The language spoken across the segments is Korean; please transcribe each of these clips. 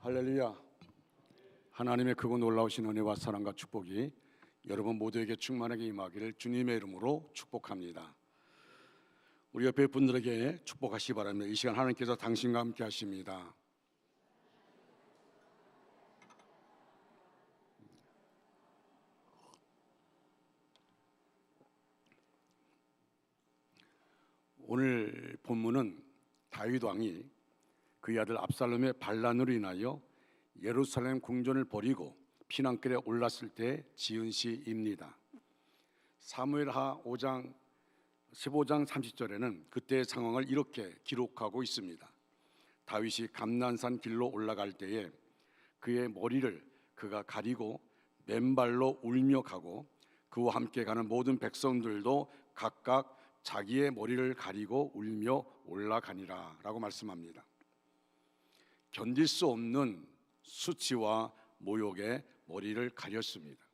할렐루야. 하나님의 크고 놀라우신 은혜와 사랑과 축복이 여러분 모두에게 충만하게 임하기를 주님의 이름으로 축복합니다. 우리 옆에 분들에게 축복하시기 바랍니다. 이 시간 하나님께서 당신과 함께 하십니다. 오늘 본문은 다윗 왕이 그의 아들 압살롬의 반란으로 인하여 예루살렘 궁전을 버리고 피난길에 올랐을 때 지은 시입니다. 사무엘하 5장 15장 30절에는 그때의 상황을 이렇게 기록하고 있습니다. 다윗이 감난산 길로 올라갈 때에 그의 머리를 그가 가리고 맨발로 울며 가고 그와 함께 가는 모든 백성들도 각각 자기의 머리를 가리고 울며 올라가니라 라고 말씀합니다. 견딜 수 없는 수치와 모욕에 머리를 가렸습니다.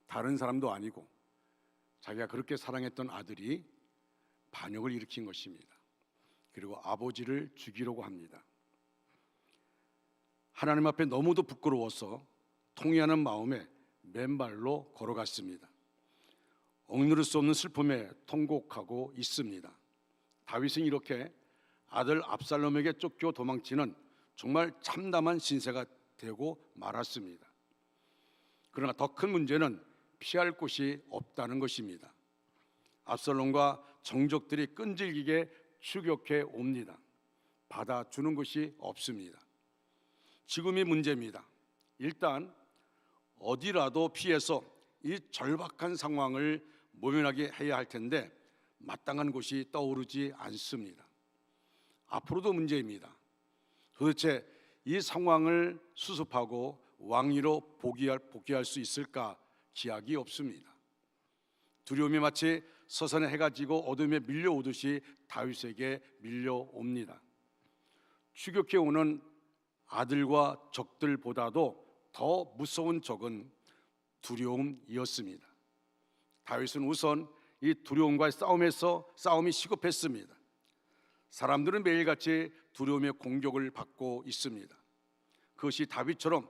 다른 사람도 아니고 자기가 그렇게 사랑했던 아들이 반역을 일으킨 것입니다. 그리고 아버지를 죽이려고 합니다. 하나님 앞에 너무도 부끄러워서 통회하는 마음에 맨발로 걸어갔습니다. 억누를 수 없는 슬픔에 통곡하고 있습니다. 다윗은 이렇게 아들 압살롬에게 쫓겨 도망치는 정말 참담한 신세가 되고 말았습니다. 그러나 더 큰 문제는 피할 곳이 없다는 것입니다. 압살롬과 정족들이 끈질기게 추격해 옵니다. 받아주는 것이 없습니다. 지금이 문제입니다. 일단 어디라도 피해서 이 절박한 상황을 모면하게 해야 할 텐데 마땅한 곳이 떠오르지 않습니다. 앞으로도 문제입니다. 도대체 이 상황을 수습하고 왕위로 복귀할 수 있을까? 기약이 없습니다. 두려움이 마치 서산의 해가 지고 어둠에 밀려오듯이 다윗에게 밀려옵니다. 추격해 오는 아들과 적들보다도 더 무서운 적은 두려움이었습니다. 다윗은 우선 이 두려움과의 싸움이 시급했습니다. 사람들은 매일같이 두려움의 공격을 받고 있습니다. 그것이 다윗처럼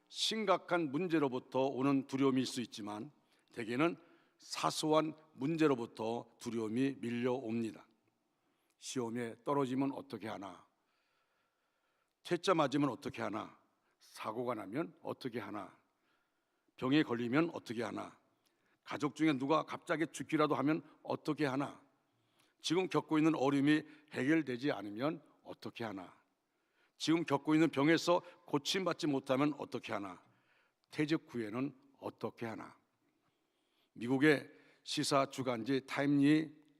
심각한 문제로부터 오는 두려움일 수 있지만 대개는 사소한 문제로부터 두려움이 밀려옵니다. 시험에 떨어지면 어떻게 하나? 퇴짜 맞으면 어떻게 하나? 사고가 나면 어떻게 하나? 병에 걸리면 어떻게 하나? 가족 중에 누가 갑자기 죽기라도 하면 어떻게 하나? 지금 겪고 있는 어려움이 해결되지 않으면 어떻게 하나? 지금 겪고 있는 병에서 고침받지 못하면 어떻게 하나? 퇴직 후에는 어떻게 하나? 미국의 시사 주간지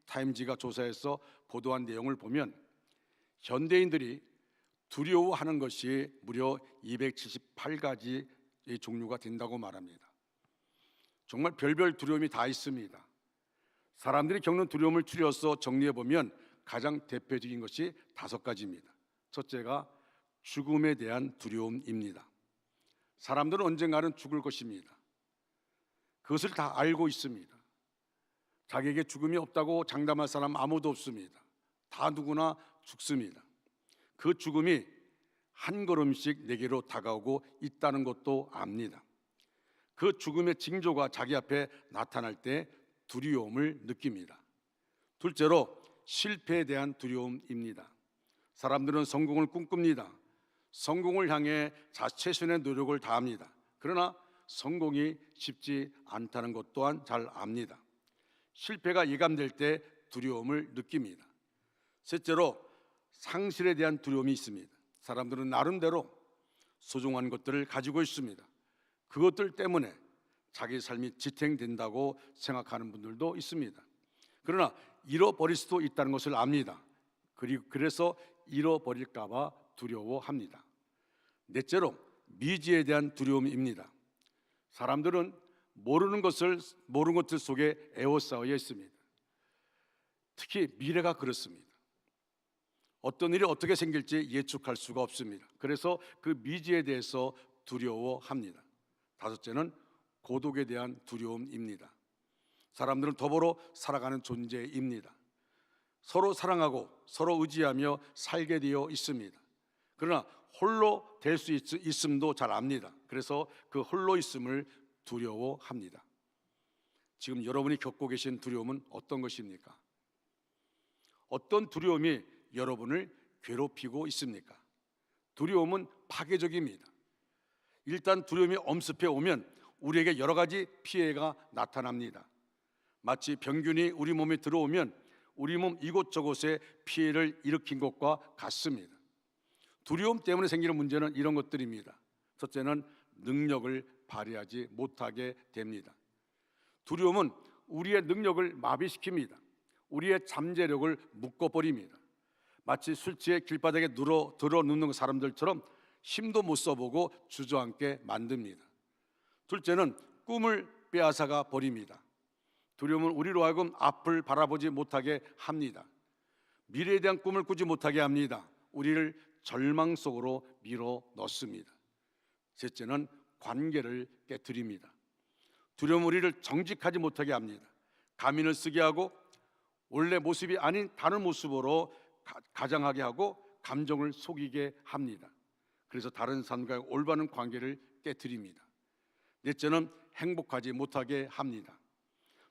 타임지가 조사해서 보도한 내용을 보면 현대인들이 두려워하는 것이 무려 278가지의 종류가 된다고 말합니다. 정말 별별 두려움이 다 있습니다. 사람들이 겪는 두려움을 추려서 정리해보면 가장 대표적인 것이 5가지입니다. 첫째가 죽음에 대한 두려움입니다. 사람들은 언젠가는 죽을 것입니다. 그것을 다 알고 있습니다. 자기에게 죽음이 없다고 장담할 사람 아무도 없습니다. 다 누구나 죽습니다. 그 죽음이 한 걸음씩 내게로 다가오고 있다는 것도 압니다. 그 죽음의 징조가 자기 앞에 나타날 때 두려움을 느낍니다. 둘째로 실패에 대한 두려움입니다. 사람들은 성공을 꿈꿉니다. 성공을 향해 최선의 노력을 다합니다. 그러나 성공이 쉽지 않다는 것 또한 잘 압니다. 실패가 예감될 때 두려움을 느낍니다. 셋째로 상실에 대한 두려움이 있습니다. 사람들은 나름대로 소중한 것들을 가지고 있습니다. 그것들 때문에 자기 삶이 지탱된다고 생각하는 분들도 있습니다. 그러나 잃어버릴 수도 있다는 것을 압니다. 그래서 잃어버릴까 봐 두려워합니다. 넷째로 미지에 대한 두려움입니다. 사람들은 모르는 것들 속에 에워싸여 있습니다. 특히 미래가 그렇습니다. 어떤 일이 어떻게 생길지 예측할 수가 없습니다. 그래서 그 미지에 대해서 두려워합니다. 다섯째는 고독에 대한 두려움입니다. 사람들은 더불어 살아가는 존재입니다. 서로 사랑하고 서로 의지하며 살게 되어 있습니다. 그러나 홀로 될 수 있음도 잘 압니다. 그래서 그 홀로 있음을 두려워합니다. 지금 여러분이 겪고 계신 두려움은 어떤 것입니까? 어떤 두려움이 여러분을 괴롭히고 있습니까? 두려움은 파괴적입니다. 일단 두려움이 엄습해 오면 우리에게 여러 가지 피해가 나타납니다. 마치 병균이 우리 몸에 들어오면 우리 몸 이곳저곳에 피해를 일으킨 것과 같습니다. 두려움 때문에 생기는 문제는 이런 것들입니다. 첫째는 능력을 발휘하지 못하게 됩니다. 두려움은 우리의 능력을 마비시킵니다. 우리의 잠재력을 묶어버립니다. 마치 술 취해 길바닥에 들어 눕는 사람들처럼 힘도 못 써보고 주저앉게 만듭니다. 둘째는 꿈을 빼앗아가 버립니다. 두려움은 우리로 하여금 앞을 바라보지 못하게 합니다. 미래에 대한 꿈을 꾸지 못하게 합니다. 우리를 절망 속으로 밀어 넣습니다. 셋째는 관계를 깨뜨립니다. 두려움은 우리를 정직하지 못하게 합니다. 가면을 쓰게 하고 원래 모습이 아닌 다른 모습으로 가장하게 하고 감정을 속이게 합니다. 그래서 다른 사람과의 올바른 관계를 깨뜨립니다. 넷째는 행복하지 못하게 합니다.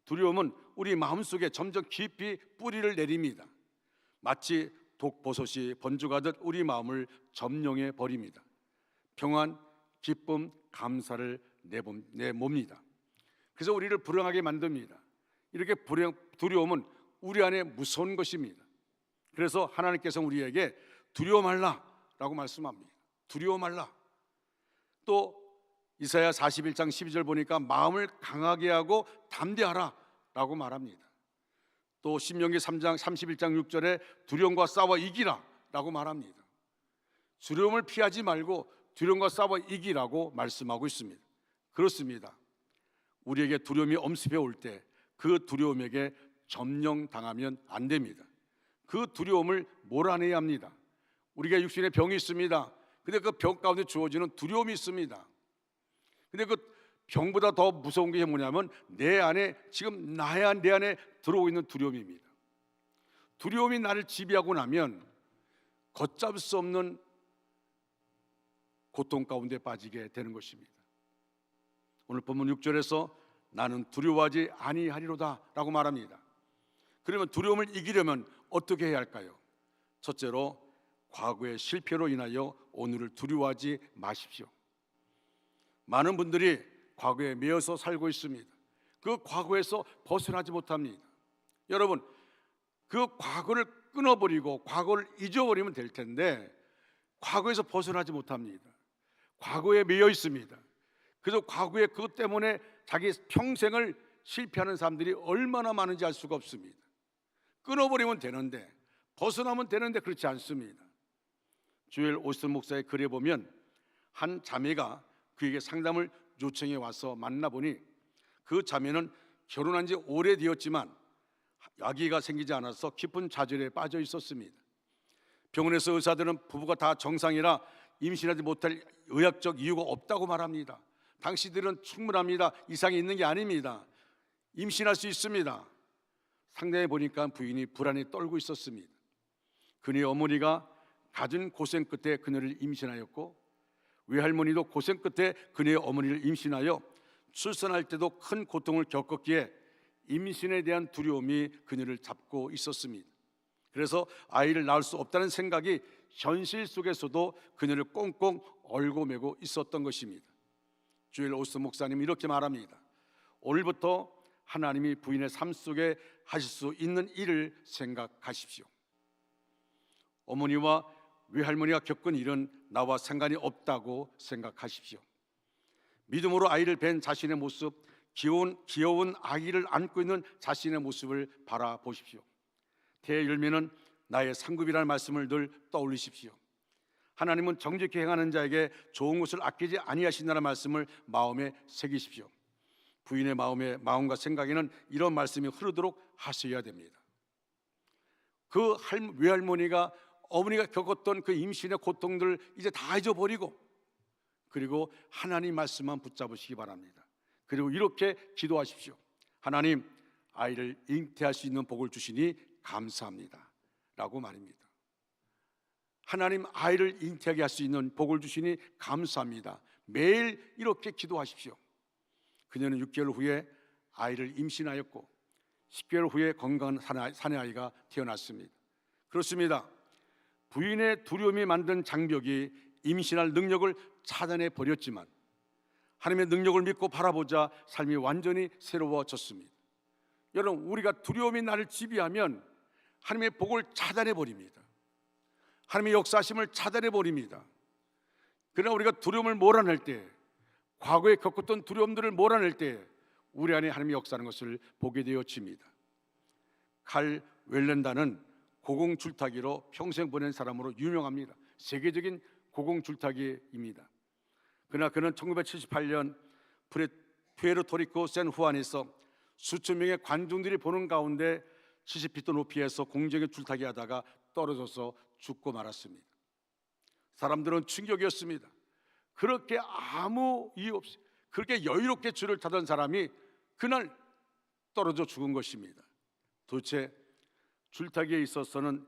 두려움은 우리 마음속에 점점 깊이 뿌리를 내립니다. 마치 독버섯이 번져가듯 우리 마음을 점령해 버립니다. 평안, 기쁨, 감사를 내몹니다. 그래서 우리를 불행하게 만듭니다. 이렇게 두려움은 우리 안에 무서운 것입니다. 그래서 하나님께서 우리에게 두려워 말라라고 말씀합니다. 두려워 말라. 또 이사야 41장 12절 보니까 마음을 강하게 하고 담대하라 라고 말합니다. 또 신명기 3장 31장 6절에 두려움과 싸워 이기라 라고 말합니다. 두려움을 피하지 말고 두려움과 싸워 이기라고 말씀하고 있습니다. 그렇습니다. 우리에게 두려움이 엄습해 올 때 그 두려움에게 점령당하면 안 됩니다. 그 두려움을 몰아내야 합니다. 우리가 육신에 병이 있습니다. 근데 그 병 가운데 주어지는 두려움이 있습니다. 근데 그 병보다 더 무서운 게 뭐냐면 내 안에 지금 내 안에 들어오고 있는 두려움입니다. 두려움이 나를 지배하고 나면 걷잡을 수 없는 고통 가운데 빠지게 되는 것입니다. 오늘 본문 6절에서 나는 두려워하지 아니하리로다 라고 말합니다. 그러면 두려움을 이기려면 어떻게 해야 할까요? 첫째로 과거의 실패로 인하여 오늘을 두려워하지 마십시오. 많은 분들이 과거에 매여서 살고 있습니다. 그 과거에서 벗어나지 못합니다. 여러분, 그 과거를 끊어버리고 과거를 잊어버리면 될 텐데 과거에서 벗어나지 못합니다. 과거에 매여 있습니다. 그래서 과거에 그것 때문에 자기 평생을 실패하는 사람들이 얼마나 많은지 알 수가 없습니다. 끊어버리면 되는데, 벗어나면 되는데 그렇지 않습니다. 조엘 오스틴 목사의 글에 보면 한 자매가 그에게 상담을 요청해 와서 만나보니 그 자매는 결혼한 지 오래되었지만 아기가 생기지 않아서 깊은 좌절에 빠져 있었습니다. 병원에서 의사들은 부부가 다 정상이라 임신하지 못할 의학적 이유가 없다고 말합니다. 당신들은 충분합니다. 이상이 있는 게 아닙니다. 임신할 수 있습니다. 상담해 보니까 부인이 불안에 떨고 있었습니다. 그녀의 어머니가 갖은 고생 끝에 그녀를 임신하였고 외할머니도 고생 끝에 그녀의 어머니를 임신하여 출산할 때도 큰 고통을 겪었기에 임신에 대한 두려움이 그녀를 잡고 있었습니다. 그래서 아이를 낳을 수 없다는 생각이 현실 속에서도 그녀를 꽁꽁 얽어매고 있었던 것입니다. 조엘 오스틴 목사님이 이렇게 말합니다. 오늘부터 하나님이 부인의 삶 속에 하실 수 있는 일을 생각하십시오. 어머니와 외할머니가 겪은 일은 나와 상관이 없다고 생각하십시오. 믿음으로 아이를 뵌 자신의 모습, 귀여운 아기를 안고 있는 자신의 모습을 바라보십시오. 태의 열매는 나의 상급이라는 말씀을 늘 떠올리십시오. 하나님은 정직히 행하는 자에게 좋은 것을 아끼지 아니하신다는 말씀을 마음에 새기십시오. 부인의 마음과 생각에는 이런 말씀이 흐르도록 하셔야 됩니다. 그 외할머니가 어머니가 겪었던 그 임신의 고통들을 이제 다 잊어버리고 그리고 하나님 말씀만 붙잡으시기 바랍니다. 그리고 이렇게 기도하십시오. 하나님, 아이를 잉태할 수 있는 복을 주시니 감사합니다 라고 말입니다. 하나님 아이를 잉태하게 할 수 있는 복을 주시니 감사합니다. 매일 이렇게 기도하십시오. 그녀는 6개월 후에 아이를 임신하였고 10개월 후에 건강한 사내아이가 태어났습니다. 그렇습니다. 부인의 두려움이 만든 장벽이 임신할 능력을 차단해 버렸지만 하나님의 능력을 믿고 바라보자 삶이 완전히 새로워졌습니다. 여러분, 우리가 두려움이 나를 지배하면 하나님의 복을 차단해 버립니다. 하나님의 역사하심을 차단해 버립니다. 그러나 우리가 두려움을 몰아낼 때, 과거에 겪었던 두려움들을 몰아낼 때 우리 안에 하나님의 역사하는 것을 보게 되어집니다. 칼 웰렌다는 고공줄타기로 평생 보낸 사람으로 유명합니다. 세계적인 고공줄타기입니다. 그러나 그는 1978년 푸에르토리코 샌후안에서 수천 명의 관중들이 보는 가운데 70피트 높이에서 공중에 줄타기 하다가 떨어져서 죽고 말았습니다. 사람들은 충격이었습니다. 그렇게 아무 이유 없이 그렇게 여유롭게 줄을 타던 사람이 그날 떨어져 죽은 것입니다. 도대체 줄타기에 있어서는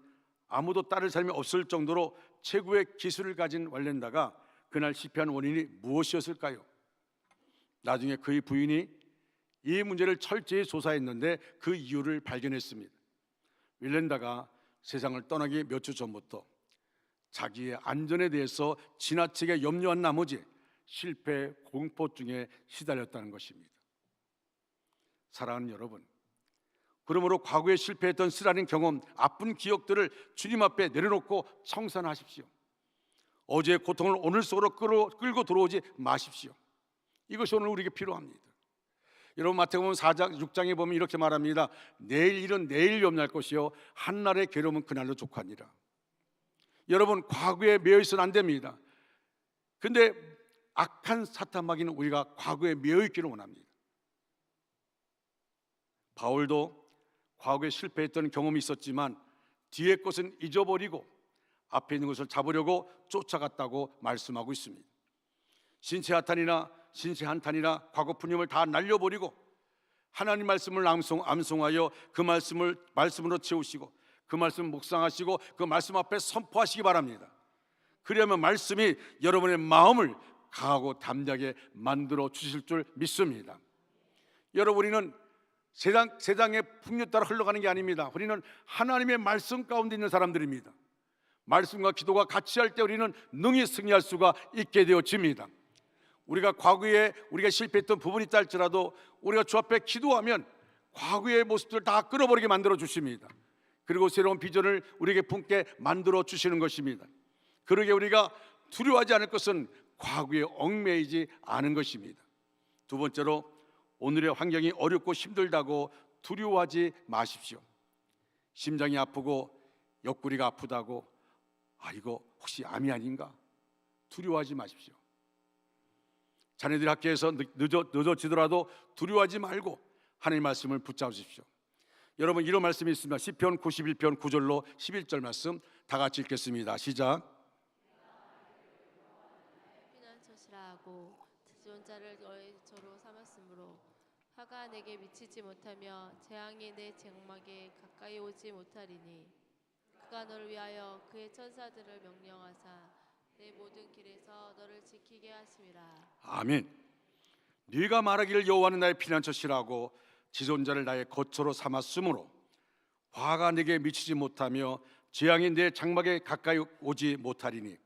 아무도 따를 사람이 없을 정도로 최고의 기술을 가진 왈렌다가 그날 실패한 원인이 무엇이었을까요? 나중에 그의 부인이 이 문제를 철저히 조사했는데 그 이유를 발견했습니다. 왈렌다가 세상을 떠나기 몇 주 전부터 자기의 안전에 대해서 지나치게 염려한 나머지 실패 공포증에 시달렸다는 것입니다. 사랑하는 여러분, 그러므로 과거에 실패했던 쓰라린 경험, 아픈 기억들을 주님 앞에 내려놓고 청산하십시오. 어제의 고통을 오늘 속으로 끌고 들어오지 마십시오. 이것이 오늘 우리에게 필요합니다. 여러분, 마태복음 4장 6장에 보면 이렇게 말합니다. 내일 일은 내일 염려할 것이요 한날의 괴로움은 그날로 족하니라. 여러분, 과거에 매여 있어는 안 됩니다. 근데 악한 사탄마귀는 우리가 과거에 매여 있기를 원합니다. 바울도 과거에 실패했던 경험이 있었지만 뒤의 것은 잊어버리고 앞에 있는 것을 잡으려고 쫓아갔다고 말씀하고 있습니다. 신체 한탄이나 과거 푸념을 다 날려버리고 하나님 말씀을 암송하여 그 말씀으로 채우시고 그 말씀 묵상하시고 그 말씀 앞에 선포하시기 바랍니다. 그러면 말씀이 여러분의 마음을 강하고 담대하게 만들어 주실 줄 믿습니다. 여러분, 우리는 세상의 풍요 따라 흘러가는 게 아닙니다. 우리는 하나님의 말씀 가운데 있는 사람들입니다. 말씀과 기도가 같이 할 때 우리는 능히 승리할 수가 있게 되어집니다. 우리가 과거에 우리가 실패했던 부분이 있다 할지라도 우리가 주 앞에 기도하면 과거의 모습들을 다 끊어버리게 만들어 주십니다. 그리고 새로운 비전을 우리에게 품게 만들어 주시는 것입니다. 그러게 우리가 두려워하지 않을 것은 과거에 얽매이지 않은 것입니다. 두 번째로, 오늘의 환경이 어렵고 힘들다고 두려워하지 마십시오. 심장이 아프고 옆구리가 아프다고 이거 혹시 암이 아닌가? 두려워하지 마십시오. 자녀들이 학교에서 늦어지더라도 두려워하지 말고 하나님의 말씀을 붙잡으십시오. 여러분, 이런 말씀이 있습니다. 시편 91편 9절로 11절 말씀 다 같이 읽겠습니다. 시작. 피난처시라 하고 지존자를 너의 저로 삼았으므로 화가 내게 미치지 못하며 재앙이 내 장막에 가까이 오지 못하리니 그가 너를 위하여 그의 천사들을 명령하사 내 모든 길에서 너를 지키게 하심이라. 아멘. 네가 말하기를 여호와는 나의 피난처시라고 지존자를 나의 거처로 삼았으므로 화가 내게 미치지 못하며 재앙이 내 장막에 가까이 오지 못하리니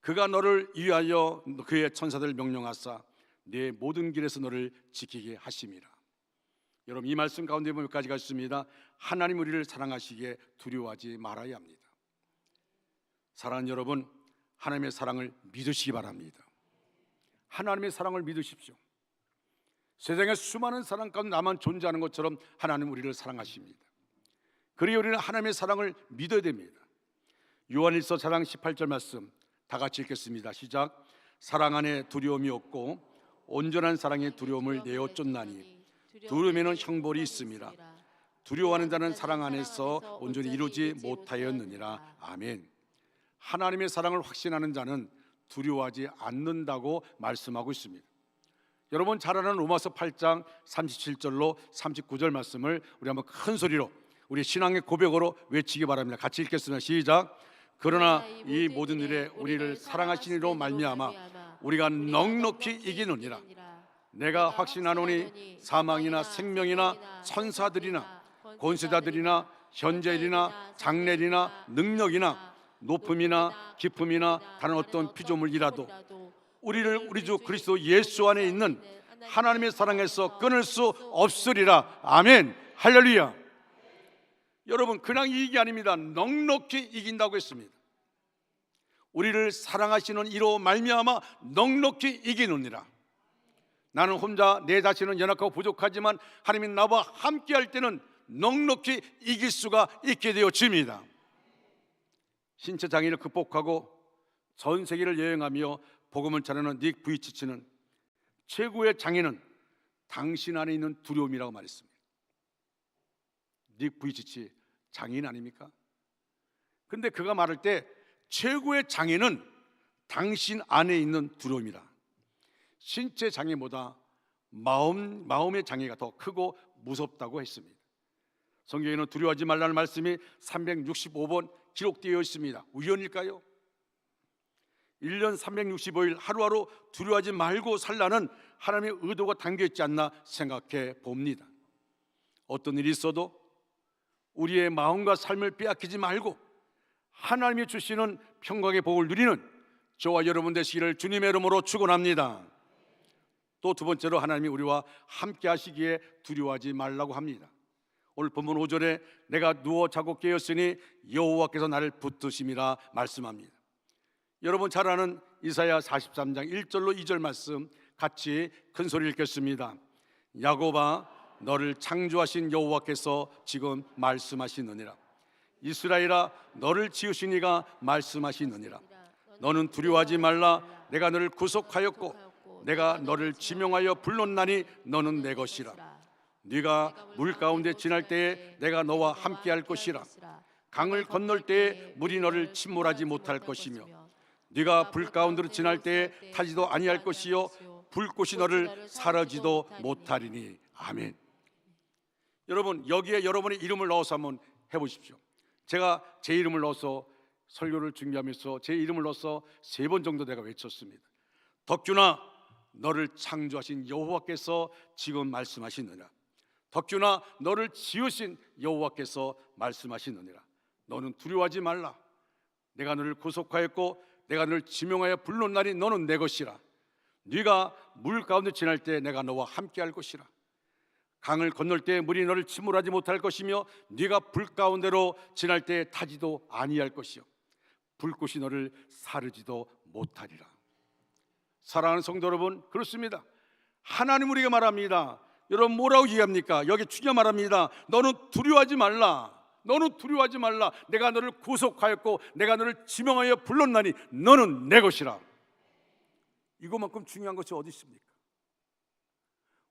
그가 너를 위하여 그의 천사들을 명령하사 내 모든 길에서 너를 지키게 하심이라. 여러분, 이 말씀 가운데 보면 몇 가지가 있습니다. 하나님 우리를 사랑하시기에 두려워하지 말아야 합니다. 사랑하는 여러분, 하나님의 사랑을 믿으시기 바랍니다. 하나님의 사랑을 믿으십시오. 세상에 수많은 사랑 가운데 나만 존재하는 것처럼 하나님 우리를 사랑하십니다. 그리고 우리는 하나님의 사랑을 믿어야 됩니다. 요한일서 4장 18절 말씀 다 같이 읽겠습니다. 시작. 사랑 안에 두려움이 없고 온전한 사랑의 두려움을 내어 쫓나니 두려움에는 형벌이 있음이라. 두려워하는 자는 사랑 안에서 온전히 이루지 못하였느니라. 아멘. 하나님의 사랑을 확신하는 자는 두려워하지 않는다고 말씀하고 있습니다. 여러분 잘 아는 로마서 8장 37절로 39절 말씀을 우리 한번 큰 소리로 우리 신앙의 고백으로 외치기 바랍니다. 같이 읽겠습니다. 시작. 그러나 이 모든 일에 우리를 사랑하신 이로 말미암아 우리가 넉넉히 이기느니라. 내가 확신하노니 사망이나 생명이나 천사들이나 권세자들이나 현재일이나 장래일이나 능력이나 높음이나 깊음이나 다른 어떤 피조물이라도 우리를 우리 주 그리스도 예수 안에 있는 하나님의 사랑에서 끊을 수 없으리라. 아멘. 할렐루야. 여러분, 그냥 이익이 아닙니다. 넉넉히 이긴다고 했습니다. 우리를 사랑하시는 이로 말미암아 넉넉히 이기느니라. 나는 혼자 내 자신은 연약하고 부족하지만 하나님이 나와 함께 할 때는 넉넉히 이길 수가 있게 되어집니다. 신체 장애를 극복하고 전 세계를 여행하며 복음을 전하는 닉 부이치치는 최고의 장애는 당신 안에 있는 두려움이라고 말했습니다. 닉 부이치치 장애인 아닙니까? 근데 그가 말할 때 최고의 장애는 당신 안에 있는 두려움이다. 신체 장애보다 마음의 장애가 더 크고 무섭다고 했습니다. 성경에는 두려워하지 말라는 말씀이 365번 기록되어 있습니다. 우연일까요? 1년 365일 하루하루 두려워하지 말고 살라는 하나님의 의도가 담겨 있지 않나 생각해 봅니다. 어떤 일이 있어도 우리의 마음과 삶을 빼앗기지 말고 하나님이 주시는 평강의 복을 누리는 저와 여러분 되시기를 주님의 이름으로 축원합니다. 또 두 번째로 하나님이 우리와 함께 하시기에 두려워하지 말라고 합니다. 오늘 본문 5절에 내가 누워 자고 깨었으니 여호와께서 나를 붙드심이라 말씀합니다. 여러분 잘 아는 이사야 43장 1절로 2절 말씀 같이 큰 소리 읽겠습니다. 야곱아, 너를 창조하신 여호와께서 지금 말씀하시느니라. 이스라엘아, 너를 지으신 이가 말씀하시느니라. 너는 두려워하지 말라. 내가 너를 구속하였고 내가 너를 지명하여 불렀나니 너는 내 것이라. 네가 물 가운데 지날 때에 내가 너와 함께 할 것이라. 강을 건널 때에 물이 너를 침몰하지 못할 것이며 네가 불 가운데로 지날 때에 타지도 아니할 것이요 불꽃이 너를 사르지도 못하리니. 아멘. 여러분, 여기에 여러분의 이름을 넣어서 한번 해보십시오. 제가 제 이름을 넣어서 설교를 준비하면서 제 이름을 넣어서 3번 정도 내가 외쳤습니다. 덕균아, 너를 창조하신 여호와께서 지금 말씀하시느니라. 덕균아, 너를 지으신 여호와께서 말씀하시느니라. 너는 두려워하지 말라. 내가 너를 구속하였고 내가 너를 지명하여 불렀나니 너는 내 것이라. 네가 물 가운데 지날 때 내가 너와 함께 할 것이라. 강을 건널 때 물이 너를 침몰하지 못할 것이며 네가 불 가운데로 지날 때 타지도 아니할 것이요 불꽃이 너를 사르지도 못하리라. 사랑하는 성도 여러분, 그렇습니다. 하나님 우리에게 말합니다. 여러분 뭐라고 얘기합니까? 여기 주님 말합니다. 너는 두려워하지 말라. 너는 두려워하지 말라. 내가 너를 구속하였고 내가 너를 지명하여 불렀나니 너는 내 것이라. 이것만큼 중요한 것이 어디 있습니까?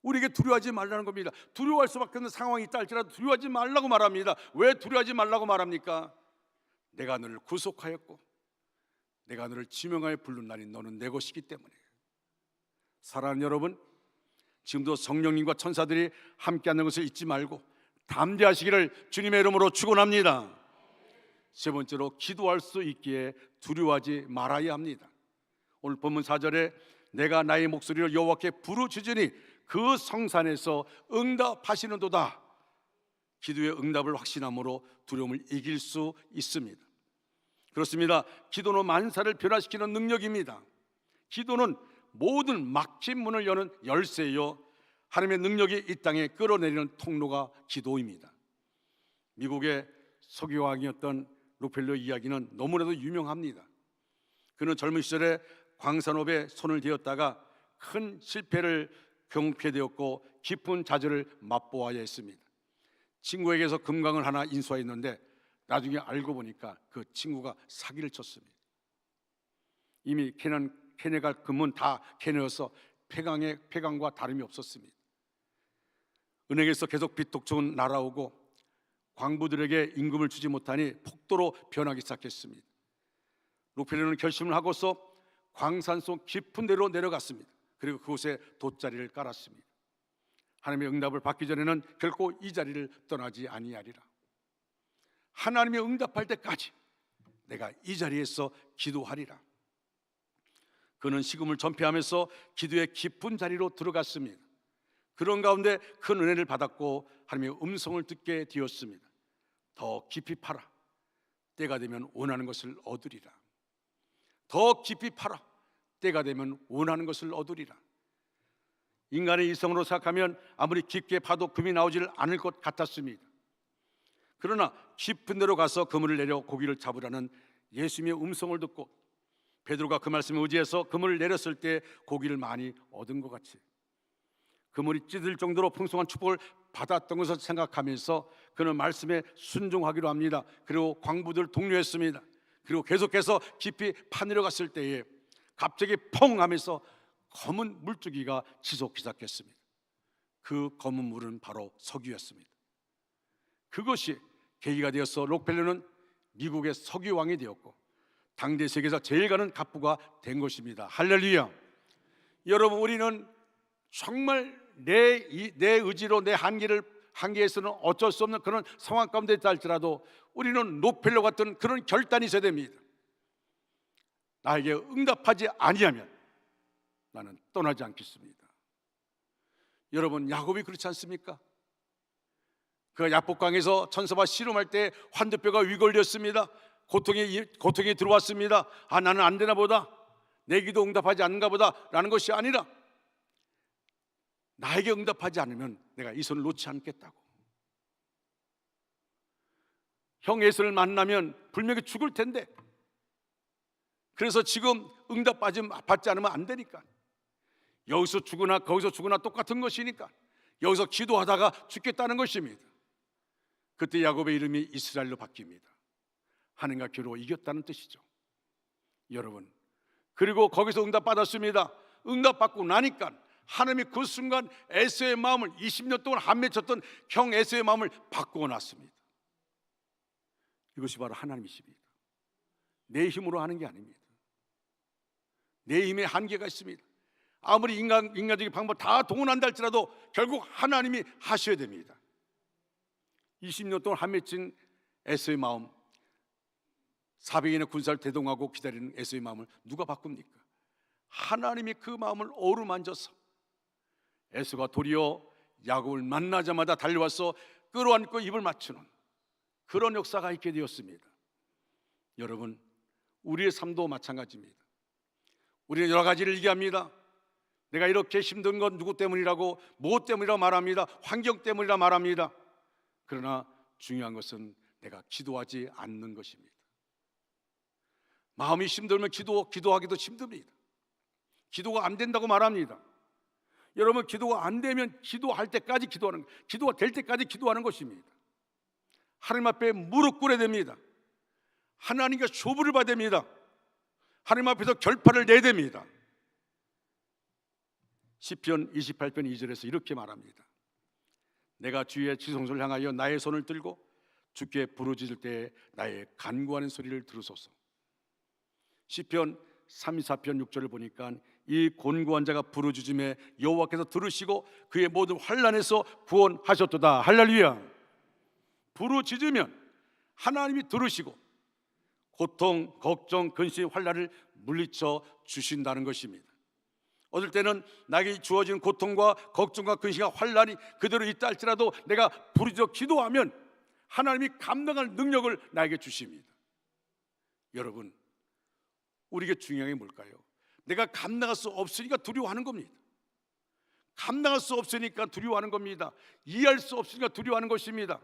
우리에게 두려워하지 말라는 겁니다. 두려워할 수밖에 없는 상황이 있다 할지라도 두려워하지 말라고 말합니다. 왜 두려워하지 말라고 말합니까? 내가 너를 구속하였고 내가 너를 지명하여 불렀나니 너는 내 것이기 때문에. 사랑하는 여러분, 지금도 성령님과 천사들이 함께하는 것을 잊지 말고 담대하시기를 주님의 이름으로 축원합니다. 세 번째로 기도할 수 있기에 두려워하지 말아야 합니다. 오늘 본문 4절에 내가 나의 목소리를 여호와께 부르짖으니 그 성산에서 응답하시는도다. 기도의 응답을 확신함으로 두려움을 이길 수 있습니다. 그렇습니다. 기도는 만사를 변화시키는 능력입니다. 기도는 모든 막힌 문을 여는 열쇠요 하나님의 능력이 이 땅에 끌어내리는 통로가 기도입니다. 미국의 석유왕이었던 록펠러 이야기는 너무나도 유명합니다. 그는 젊은 시절에 광산업에 손을 대었다가 큰 실패를 경험하게 되었고 깊은 좌절을 맛보아야 했습니다. 친구에게서 금강을 하나 인수하였는데 나중에 알고 보니까 그 친구가 사기를 쳤습니다. 이미 캐내갈 금은 다 캐내어서 폐강과 다름이 없었습니다. 은행에서 계속 빚 독촉은 날아오고 광부들에게 임금을 주지 못하니 폭도로 변하기 시작했습니다. 록펠러는 결심을 하고서 광산 속 깊은 데로 내려갔습니다. 그리고 그곳에 돗자리를 깔았습니다. 하나님의 응답을 받기 전에는 결코 이 자리를 떠나지 아니하리라. 하나님의 응답할 때까지 내가 이 자리에서 기도하리라. 그는 식음을 전폐하면서 기도의 깊은 자리로 들어갔습니다. 그런 가운데 큰 은혜를 받았고 하나님의 음성을 듣게 되었습니다. 더 깊이 파라. 때가 되면 원하는 것을 얻으리라. 더 깊이 파라. 때가 되면 원하는 것을 얻으리라. 인간의 이성으로 생각하면 아무리 깊게 파도 금이 나오질 않을 것 같았습니다. 그러나 깊은 데로 가서 그물을 내려 고기를 잡으라는 예수님의 음성을 듣고 베드로가 그 말씀에 의지해서 그물을 내렸을 때 고기를 많이 얻은 것 같이 그물이 찢을 정도로 풍성한 축복을 받았던 것을 생각하면서 그는 말씀에 순종하기로 합니다. 그리고 광부들 독려했습니다. 그리고 계속해서 깊이 파내려갔을 때에 갑자기 펑 하면서 검은 물줄기가 치솟기 시작했습니다. 그 검은 물은 바로 석유였습니다. 그것이 계기가 되어서 록펠러는 미국의 석유왕이 되었고 당대 세계에서 제일 가는 갑부가 된 것입니다. 할렐루야. 여러분, 우리는 정말 내 의지로 내 한계에서는 어쩔 수 없는 그런 상황 가운데 있다 할지라도 우리는 록펠러 같은 그런 결단이 있어야 됩니다. 나에게 응답하지 아니하면 나는 떠나지 않겠습니다. 여러분, 야곱이 그렇지 않습니까? 그 야복강에서 천사와 씨름할 때 환도뼈가 위걸렸습니다. 고통이 들어왔습니다. 나는 안 되나 보다, 내 기도 응답하지 않는가 보다 라는 것이 아니라 나에게 응답하지 않으면 내가 이 손을 놓지 않겠다고. 형 에서를 만나면 분명히 죽을 텐데 그래서 지금 응답받지 않으면 안 되니까, 여기서 죽으나 거기서 죽으나 똑같은 것이니까 여기서 기도하다가 죽겠다는 것입니다. 그때 야곱의 이름이 이스라엘로 바뀝니다. 하나님과 겨루어 이겼다는 뜻이죠. 여러분, 그리고 거기서 응답받았습니다. 응답받고 나니까 하나님이 그 순간 에서의 마음을 20년 동안 한 맺혔던 형 에서의 마음을 바꾸어 놨습니다. 이것이 바로 하나님이십니다. 내 힘으로 하는 게 아닙니다. 내 힘에 한계가 있습니다. 아무리 인간적인 방법 다 동원한다 할지라도 결국 하나님이 하셔야 됩니다. 20년 동안 한 맺힌 에서의 마음, 400인의 군사를 대동하고 기다리는 에서의 마음을 누가 바꿉니까? 하나님이 그 마음을 어루만져서 에서가 도리어 야곱을 만나자마자 달려와서 끌어안고 입을 맞추는 그런 역사가 있게 되었습니다. 여러분, 우리의 삶도 마찬가지입니다. 우리는 여러 가지를 얘기합니다. 내가 이렇게 힘든 건 누구 때문이라고, 무엇 때문이라고 말합니다. 환경 때문이라 말합니다. 그러나 중요한 것은 내가 기도하지 않는 것입니다. 마음이 힘들면 기도하기도 힘듭니다. 기도가 안 된다고 말합니다. 여러분, 기도가 안 되면 기도할 때까지 기도하는, 기도가 될 때까지 기도하는 것입니다. 하나님 앞에 무릎 꿇어야 됩니다. 하나님께 쇼부를 받아야 됩니다. 하나님 앞에서 결판을 내야 됩니다. 시편 28편 2절에서 이렇게 말합니다. 내가 주의 지성소를 향하여 나의 손을 들고 주께 부르짖을 때 나의 간구하는 소리를 들으소서. 시편 34편 6절을 보니까 이 곤고한 자가 부르짖음에 여호와께서 들으시고 그의 모든 환난에서 구원하셨도다. 할렐루야. 부르짖으면 하나님이 들으시고 고통, 걱정, 근심, 환난을 물리쳐 주신다는 것입니다. 어떨 때는 나에게 주어진 고통과 걱정과 근심과 환난이 그대로 있다 할지라도 내가 부르짖어 기도하면 하나님이 감당할 능력을 나에게 주십니다. 여러분, 우리에게 중요한 게 뭘까요? 내가 감당할 수 없으니까 두려워하는 겁니다. 감당할 수 없으니까 두려워하는 겁니다. 이해할 수 없으니까 두려워하는 것입니다.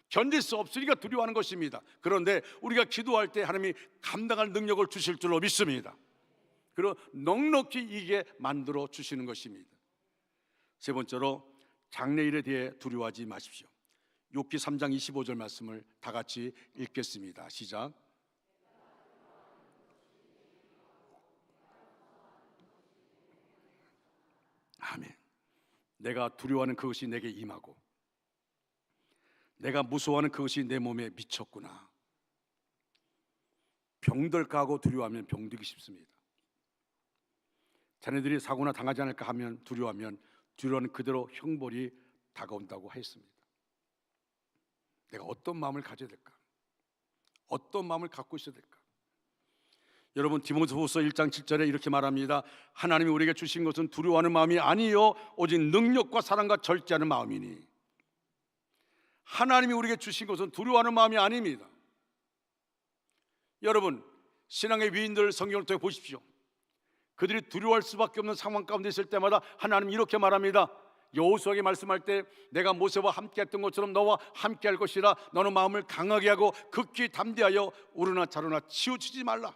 견딜 수 없으니까 두려워하는 것입니다. 그런데 우리가 기도할 때 하나님이 감당할 능력을 주실 줄로 믿습니다. 그리고 넉넉히 이게 만들어 주시는 것입니다. 세 번째로, 장래일에 대해 두려워하지 마십시오. 욥기 3장 25절 말씀을 다 같이 읽겠습니다. 시작. 아멘. 내가 두려워하는 그것이 내게 임하고 내가 무서워하는 그것이 내 몸에 미쳤구나. 병들까 하고 두려워하면 병들기 쉽습니다. 자네들이 사고나 당하지 않을까 하면 두려워하면 두려워하는 그대로 형벌이 다가온다고 했습니다. 내가 어떤 마음을 가져야 될까? 어떤 마음을 갖고 있어야 될까? 여러분, 디모데후서 1장 7절에 이렇게 말합니다. 하나님이 우리에게 주신 것은 두려워하는 마음이 아니요 오직 능력과 사랑과 절제하는 마음이니. 하나님이 우리에게 주신 것은 두려워하는 마음이 아닙니다. 여러분, 신앙의 위인들 성경을 통해 보십시오. 그들이 두려워할 수밖에 없는 상황 가운데 있을 때마다 하나님 이렇게 말합니다. 여호수아에게 말씀할 때 내가 모세와 함께 했던 것처럼 너와 함께 할 것이라. 너는 마음을 강하게 하고 극히 담대하여 우르나 자르나 치우치지 말라.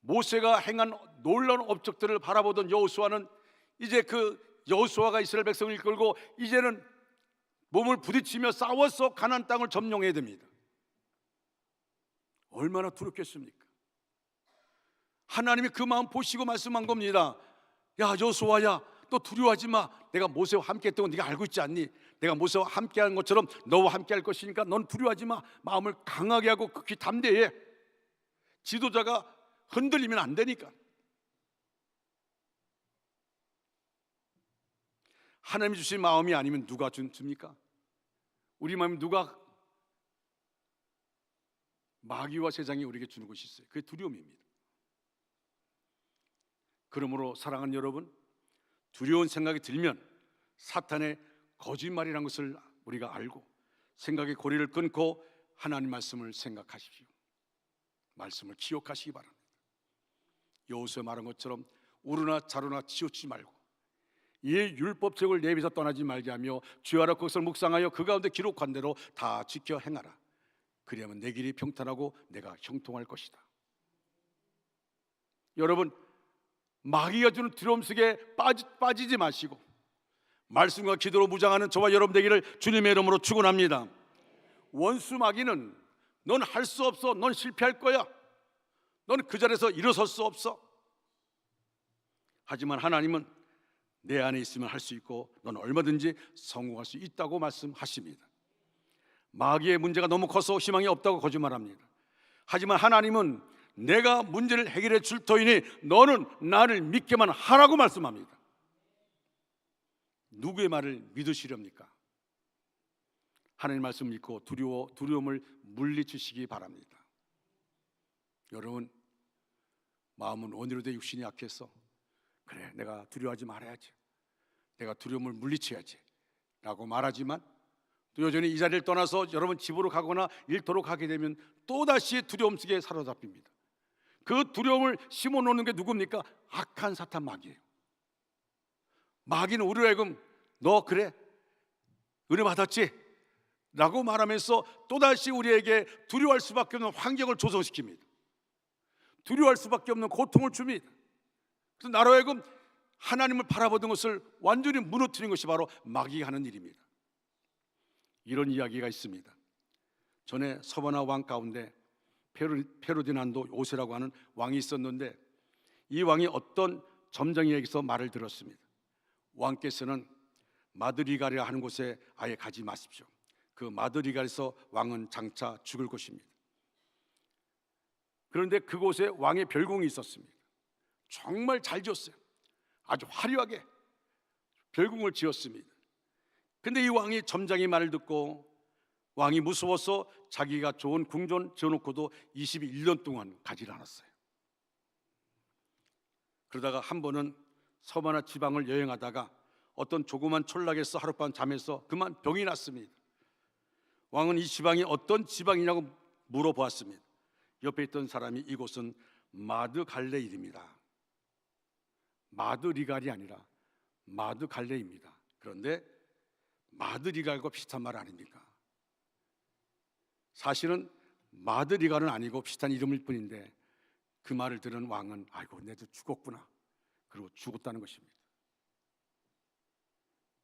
모세가 행한 놀라운 업적들을 바라보던 여호수아는 이제 그 여호수아가 이스라엘 백성을 이끌고 이제는 몸을 부딪히며 싸워서 가나안 땅을 점령해야 됩니다. 얼마나 두렵겠습니까? 하나님이 그 마음 보시고 말씀한 겁니다. 야 여호수아야, 너 두려워하지 마. 내가 모세와 함께 했던 건 네가 알고 있지 않니? 내가 모세와 함께 한 것처럼 너와 함께 할 것이니까 넌 두려워하지 마. 마음을 강하게 하고 극히 담대해. 지도자가 흔들리면 안 되니까. 하나님이 주신 마음이 아니면 누가 줍니까? 우리 마음이 누가, 마귀와 세상이 우리에게 주는 것이 있어요. 그게 두려움입니다. 그러므로 사랑하는 여러분, 두려운 생각이 들면 사탄의 거짓말이라는 것을 우리가 알고 생각의 고리를 끊고 하나님 말씀을 생각하십시오. 말씀을 기억하시기 바랍니다. 여호수아 말한 것처럼 우르나 자르나 치우치지 말고 이의 율법책을 내 입에서 떠나지 말게 하며 주야라 그것을 묵상하여 그 가운데 기록한 대로 다 지켜 행하라. 그리하면 내 길이 평탄하고 내가 형통할 것이다. 여러분, 마귀가 주는 두려움 속에 빠지지 마시고 말씀과 기도로 무장하는 저와 여러분 되기를 주님의 이름으로 축원합니다. 원수 마귀는 넌 할 수 없어, 넌 실패할 거야, 넌 그 자리에서 일어설 수 없어. 하지만 하나님은 내 안에 있으면 할 수 있고 넌 얼마든지 성공할 수 있다고 말씀하십니다. 마귀의 문제가 너무 커서 희망이 없다고 거짓말합니다. 하지만 하나님은 내가 문제를 해결해 줄 터이니 너는 나를 믿게만 하라고 말씀합니다. 누구의 말을 믿으시렵니까? 하나님 말씀 믿고 두려움을 물리치시기 바랍니다. 여러분, 마음은 오늘도 육신이 약해서 그래 내가 두려워하지 말아야지, 내가 두려움을 물리쳐야지 라고 말하지만 또 여전히 이 자리를 떠나서 여러분 집으로 가거나 일터로 가게 되면 또다시 두려움 속에 사로잡힙니다. 그 두려움을 심어놓는 게 누굽니까? 악한 사탄 마귀예요. 마귀는 우리로 하여금 너 그래? 은혜 받았지? 라고 말하면서 또다시 우리에게 두려워할 수밖에 없는 환경을 조성시킵니다. 두려워할 수밖에 없는 고통을 줍니다. 그래서 나로 하여금 하나님을 바라보던 것을 완전히 무너뜨리는 것이 바로 마귀가 하는 일입니다. 이런 이야기가 있습니다. 전에 서바나 왕 가운데 페르디난도 5세라고 하는 왕이 있었는데 이 왕이 어떤 점장에게서 말을 들었습니다. 왕께서는 마드리갈이라 하는 곳에 아예 가지 마십시오. 그 마드리갈에서 왕은 장차 죽을 것입니다. 그런데 그곳에 왕의 별궁이 있었습니다. 정말 잘 지었어요. 아주 화려하게 별궁을 지었습니다. 근데 이 왕이 점장의 말을 듣고 왕이 무서워서 자기가 좋은 궁전 지어놓고도 21년 동안 가지를 않았어요. 그러다가 한 번은 서바나 지방을 여행하다가 어떤 조그만 촌락에서 하룻밤 잠에서 그만 병이 났습니다. 왕은 이 지방이 어떤 지방이냐고 물어보았습니다. 옆에 있던 사람이 이곳은 마드갈레일입니다. 마드리갈이 아니라 마드갈레입니다. 그런데 마드리갈과 비슷한 말 아닙니까? 사실은 마드리갈은 아니고 비슷한 이름일 뿐인데 그 말을 들은 왕은 아이고 내도 죽었구나, 그리고 죽었다는 것입니다.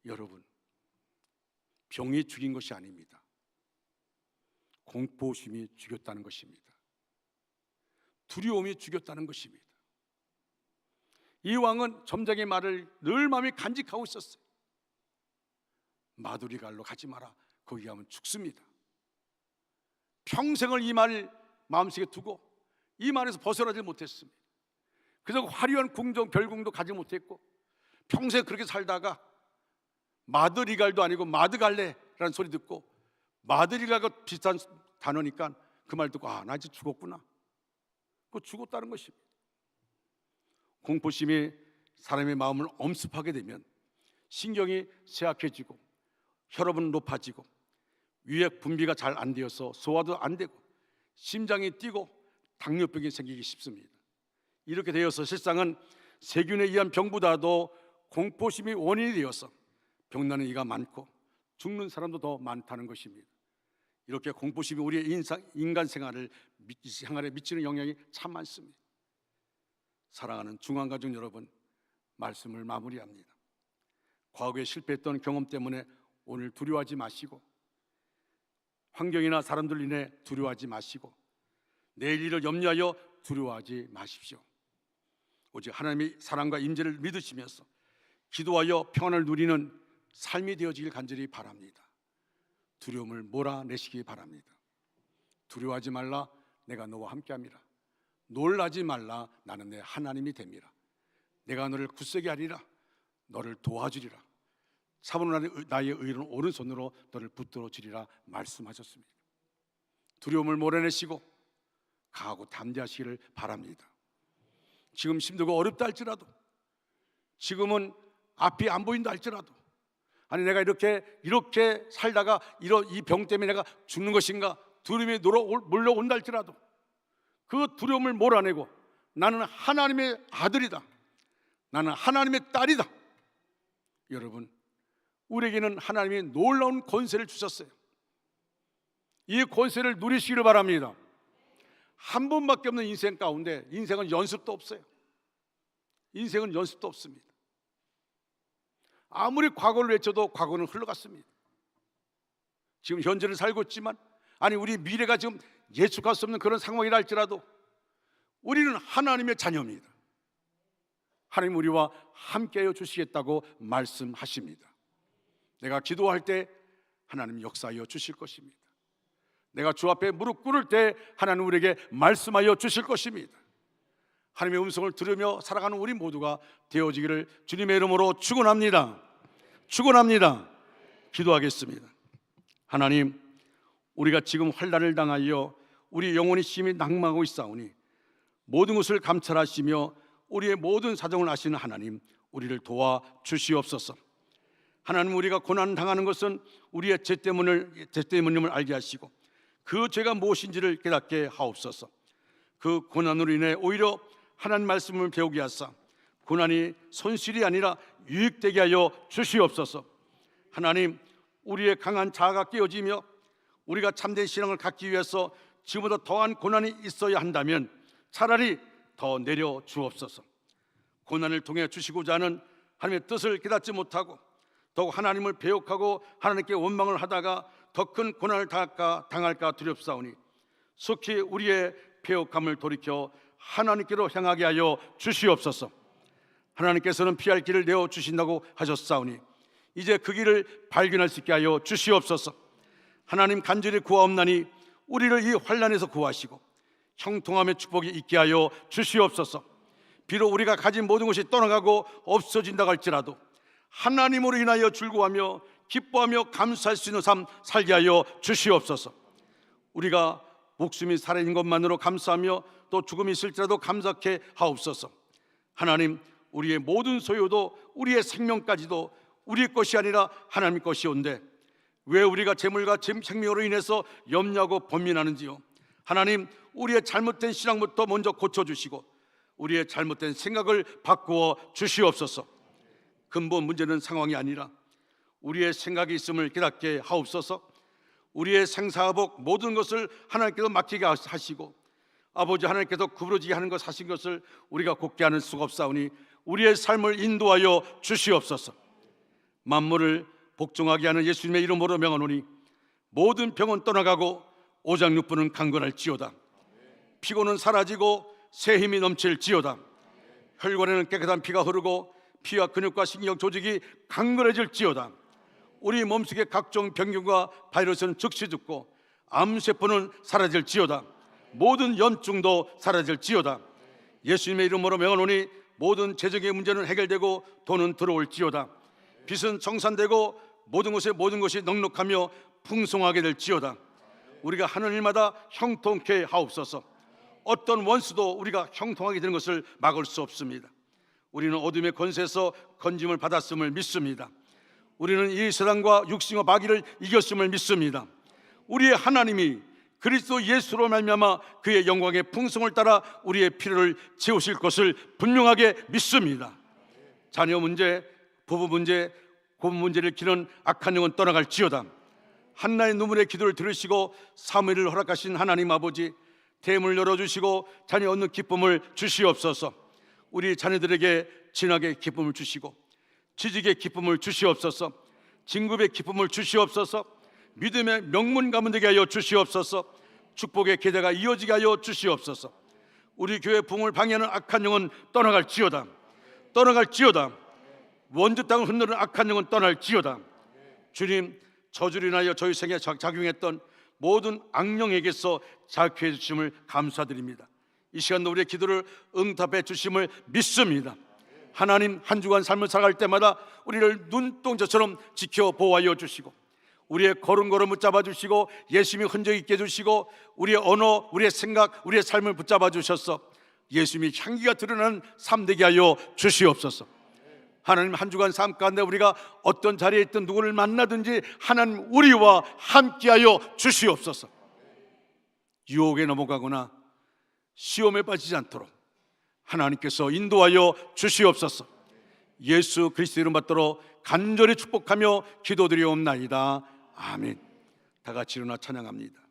여러분, 병이 죽인 것이 아닙니다. 공포심이 죽였다는 것입니다. 두려움이 죽였다는 것입니다. 이 왕은 점장의 말을 늘 마음에 간직하고 있었어요. 마드리갈로 가지 마라, 거기 가면 죽습니다. 평생을 이 말을 마음속에 두고 이 말에서 벗어나지 못했습니다. 그래서 화려한 궁정 별궁도 가지 못했고 평생 그렇게 살다가 마드리갈도 아니고 마드갈레라는 소리 듣고 마들이라고 비슷한 단어니까 그 말 듣고 나 이제 죽었구나. 그 죽었다는 것입니다. 공포심이 사람의 마음을 엄습하게 되면 신경이 쇠약해지고 혈압은 높아지고 위액 분비가 잘 안 되어서 소화도 안 되고 심장이 뛰고 당뇨병이 생기기 쉽습니다. 이렇게 되어서 실상은 세균에 의한 병보다도 공포심이 원인이 되어서 병나는 이가 많고 죽는 사람도 더 많다는 것입니다. 이렇게 공포심이 우리의 인간 생활에 미치는 영향이 참 많습니다. 사랑하는 중앙가족 여러분, 말씀을 마무리합니다. 과거에 실패했던 경험 때문에 오늘 두려워하지 마시고, 환경이나 사람들 인해 두려워하지 마시고, 내일 일을 염려하여 두려워하지 마십시오. 오직 하나님의 사랑과 임재를 믿으시면서 기도하여 평안을 누리는 삶이 되어지길 간절히 바랍니다. 두려움을 몰아내시기 바랍니다. 두려워하지 말라, 내가 너와 함께함이라. 놀라지 말라, 나는 내 하나님이 됨이라. 내가 너를 굳세게 하리라. 너를 도와주리라. 참으로 나의 의로운 오른손으로 너를 붙들어 주리라 말씀하셨습니다. 두려움을 몰아내시고 강하고 담대하시기를 바랍니다. 지금 힘들고 어렵다 할지라도, 지금은 앞이 안 보인다 할지라도, 아니 내가 이렇게 살다가 이 병 때문에 내가 죽는 것인가 두려움이 몰려온다 할지라도 그 두려움을 몰아내고 나는 하나님의 아들이다, 나는 하나님의 딸이다. 여러분, 우리에게는 하나님이 놀라운 권세를 주셨어요. 이 권세를 누리시기를 바랍니다. 한 번밖에 없는 인생 가운데 인생은 연습도 없어요. 인생은 연습도 없습니다. 아무리 과거를 외쳐도 과거는 흘러갔습니다. 지금 현재를 살고 있지만, 아니 우리 미래가 지금 예측할 수 없는 그런 상황이라 할지라도 우리는 하나님의 자녀입니다. 하나님 우리와 함께하여 주시겠다고 말씀하십니다. 내가 기도할 때 하나님 역사하여 주실 것입니다. 내가 주 앞에 무릎 꿇을 때 하나님 우리에게 말씀하여 주실 것입니다. 하나님의 음성을 들으며 살아가는 우리 모두가 되어지기를 주님의 이름으로 축원합니다. 축원합니다. 기도하겠습니다. 하나님, 우리가 지금 환난을 당하여 우리 영혼이 심히 낙망하고 있사오니 모든 것을 감찰하시며 우리의 모든 사정을 아시는 하나님, 우리를 도와 주시옵소서. 하나님, 우리가 고난 당하는 것은 우리의 죄 때문임을 알게 하시고 그 죄가 무엇인지를 깨닫게 하옵소서. 그 고난으로 인해 오히려 하나님 말씀을 배우게 하사 고난이 손실이 아니라 유익되게 하여 주시옵소서. 하나님, 우리의 강한 자아가 깨어지며 우리가 참된 신앙을 갖기 위해서 지금보다 더한 고난이 있어야 한다면 차라리 더 내려 주옵소서. 고난을 통해 주시고자 하는 하나님의 뜻을 깨닫지 못하고 더욱 하나님을 배역하고 하나님께 원망을 하다가 더 큰 고난을 당할까 두렵사오니 속히 우리의 배역함을 돌이켜 하나님께로 향하게 하여 주시옵소서. 하나님께서는 피할 길을 내어 주신다고 하셨사오니 이제 그 길을 발견할 수 있게 하여 주시옵소서. 하나님, 간절히 구하옵나니 우리를 이 환난에서 구하시고 형통함의 축복이 있게 하여 주시옵소서. 비록 우리가 가진 모든 것이 떠나가고 없어진다고 할지라도 하나님으로 인하여 즐거워하며 기뻐하며 감사할 수 있는 삶 살게 하여 주시옵소서. 우리가 목숨이 살아있는 것만으로 감사하며 또 죽음이 있을지라도 감사케 하옵소서. 하나님, 우리의 모든 소유도 우리의 생명까지도 우리 것이 아니라 하나님 것이온데 왜 우리가 재물과 생명으로 인해서 염려하고 번민하는지요. 하나님, 우리의 잘못된 신앙부터 먼저 고쳐주시고 우리의 잘못된 생각을 바꾸어 주시옵소서. 근본 문제는 상황이 아니라 우리의 생각이 있음을 깨닫게 하옵소서. 우리의 생사복 모든 것을 하나님께서 맡기게 하시고 아버지 하나님께서 구부러지게 하는 것 하신 것을 우리가 곱게 하는 수가 없사오니 우리의 삶을 인도하여 주시옵소서. 만물을 복종하게 하는 예수님의 이름으로 명하노니 모든 병은 떠나가고 오장육부는 강건할지어다. 피곤은 사라지고 새 힘이 넘칠지어다. 혈관에는 깨끗한 피가 흐르고 피와 근육과 신경 조직이 강건해질지어다. 우리 몸속의 각종 병균과 바이러스는 즉시 죽고 암세포는 사라질지어다. 모든 염증도 사라질지어다. 예수님의 이름으로 명하노니 모든 재정의 문제는 해결되고 돈은 들어올지어다. 빚은 청산되고 모든 것이 넉넉하며 풍성하게 될지어다. 우리가 하는 일마다 형통케 하옵소서. 어떤 원수도 우리가 형통하게 되는 것을 막을 수 없습니다. 우리는 어둠의 권세에서 건짐을 받았음을 믿습니다. 우리는 이 세상과 육신과 마귀를 이겼음을 믿습니다. 우리의 하나님이 그리스도 예수로 말미암아 그의 영광의 풍성을 따라 우리의 필요를 채우실 것을 분명하게 믿습니다. 자녀 문제, 부부 문제, 고문 문제를 기는 악한 영은 떠나갈지어다. 한나의 눈물의 기도를 들으시고 사무엘을 허락하신 하나님 아버지, 대문을 열어주시고 자녀 얻는 기쁨을 주시옵소서. 우리 자녀들에게 진학의 기쁨을 주시고 취직의 기쁨을 주시옵소서. 진급의 기쁨을 주시옵소서. 믿음의 명문 가문 되게 하여 주시옵소서. 축복의 계대가 이어지게 하여 주시옵소서. 우리 교회 부흥을 방해하는 악한 영은 떠나갈지어다. 떠나갈지어다. 원주 땅을 흔드는 악한 영은 떠날지어다. 주님, 저주로 인하여 저희 생에 작용했던 모든 악령에게서 자유해 주심을 감사드립니다. 이 시간도 우리의 기도를 응답해 주심을 믿습니다. 하나님, 한 주간 삶을 살아갈 때마다 우리를 눈동자처럼 지켜 보호하여 주시고 우리의 걸음걸음 붙잡아 주시고 예수님이 흔적 있게 해주시고 우리의 언어, 우리의 생각, 우리의 삶을 붙잡아 주셔서 예수님이 향기가 드러나는 삶 되게 하여 주시옵소서. 하나님, 한 주간 삶 가운데 우리가 어떤 자리에 있든 누구를 만나든지 하나님 우리와 함께하여 주시옵소서. 유혹에 넘어가거나 시험에 빠지지 않도록 하나님께서 인도하여 주시옵소서. 예수 그리스도 이름 받들어 간절히 축복하며 기도드리옵나이다. 아멘. 다 같이 일어나 찬양합니다.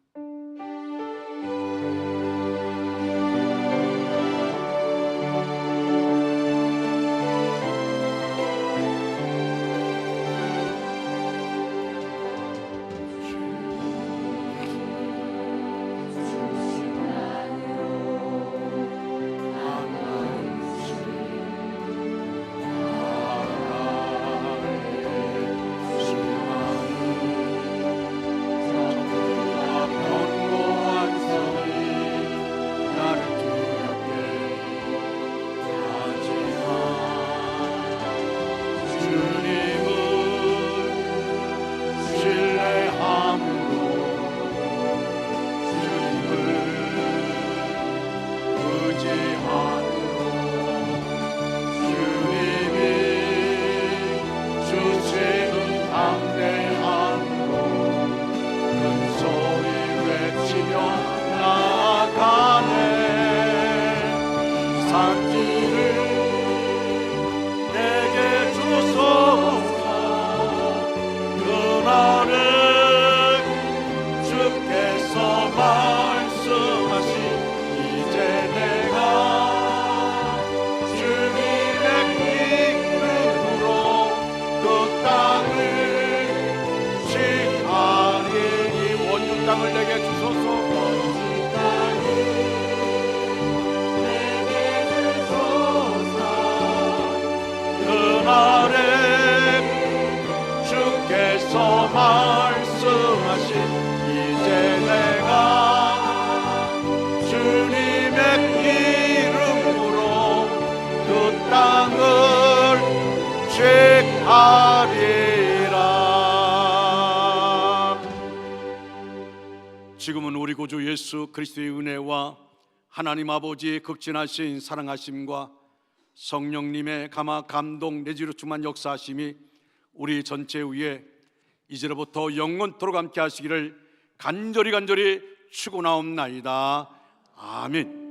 말씀하신 이제 내가 주님의 이름으로 그 땅을 취하리라. 지금은 우리 구주 예수 그리스도의 은혜와 하나님 아버지의 극진하신 사랑하심과 성령님의 감화 감동 내지로 충만 역사하심이 우리 전체 위에 이제로부터 영원토록 함께 하시기를 간절히 축원하옵나이다. 아멘.